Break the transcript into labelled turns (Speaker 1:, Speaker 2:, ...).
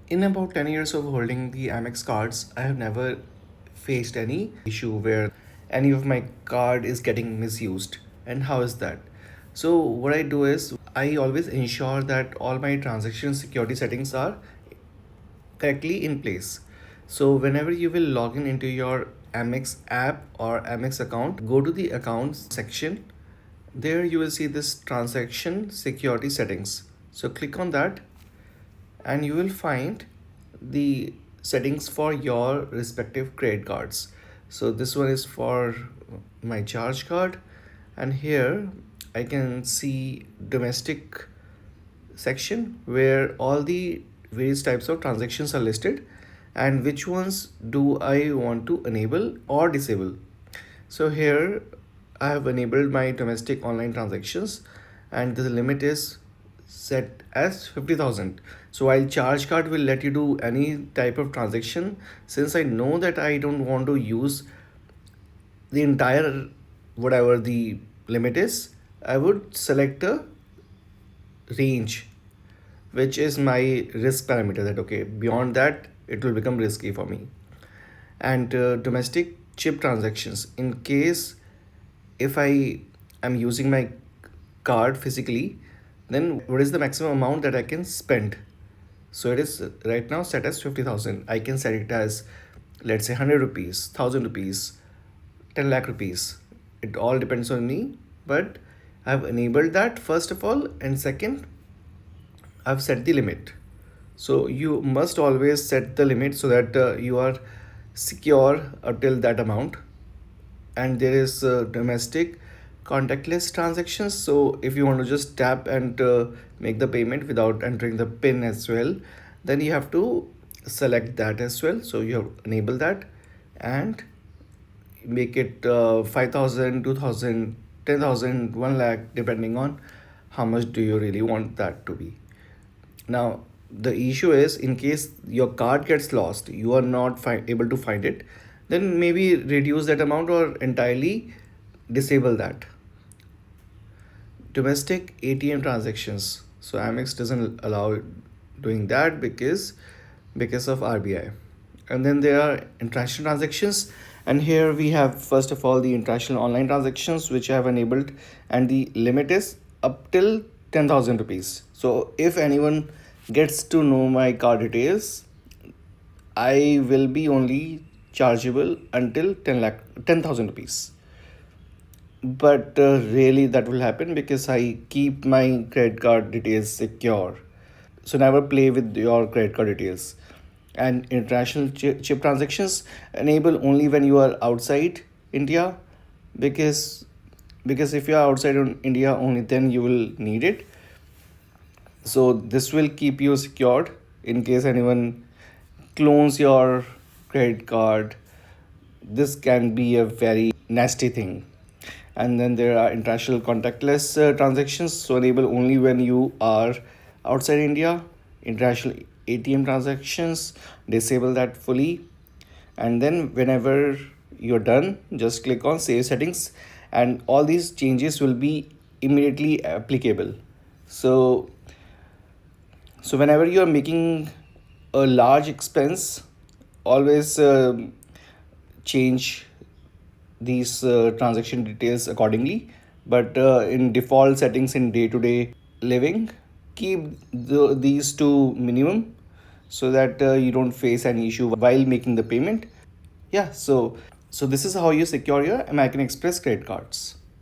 Speaker 1: In about 10 years of holding the Amex cards, I have never faced any issue where any of my card is getting misused. And how is that? So, what I do is I always ensure that all my transaction security settings are correctly in place. So, whenever you will log in into your Amex app or Amex account, go to the accounts section. There you will see this transaction security settings. So, click on that and you will find the settings for your respective credit cards. So this one is for my charge card, and here I can see domestic section where all the various types of transactions are listed and which ones do I want to enable or disable. So here I have enabled my domestic online transactions and the limit is set as 50,000. So while charge card will let you do any type of transaction, since I know that I don't want to use the entire whatever the limit is, I would select a range which is my risk parameter, that okay, beyond that it will become risky for me. And domestic chip transactions, in case if I am using my card physically, then what is the maximum amount that I can spend? So it is right now set as 50,000. I can set it as, let's say, 100 rupees, 1000 rupees, 10 lakh rupees. It all depends on me, but I've enabled that first of all, and second, I've set the limit. So you must always set the limit so that you are secure until that amount. And there is domestic contactless transactions. So if you want to just tap and make the payment without entering the pin as well, then you have to select that as well. So you have enable that and make it 5,000, 2,000, 10,000, 1 lakh, depending on how much do you really want that to be. Now, the issue is in case your card gets lost, you are not able to find it, then maybe reduce that amount or entirely disable that. Domestic ATM transactions. So Amex doesn't allow doing that because of RBI. And then there are international transactions, and here we have first of all the international online transactions which I have enabled, and the limit is up till 10,000 rupees. So if anyone gets to know my card details, I will be only chargeable until 10,000 rupees. But really that will happen because I keep my credit card details secure. So never play with your credit card details. And international chip transactions enable only when you are outside India, because if you are outside India only then you will need it. So this will keep you secured in case anyone clones your credit card. This can be a very nasty thing. And then there are international contactless transactions, so enable only when you are outside India. International ATM transactions, disable that fully. And then whenever you're done, just click on save settings and all these changes will be immediately applicable. So whenever you are making a large expense, always change these transaction details accordingly. But in default settings in day-to-day living, keep these to minimum so that you don't face any issue while making the payment. Yeah, so this is how you secure your American Express credit cards.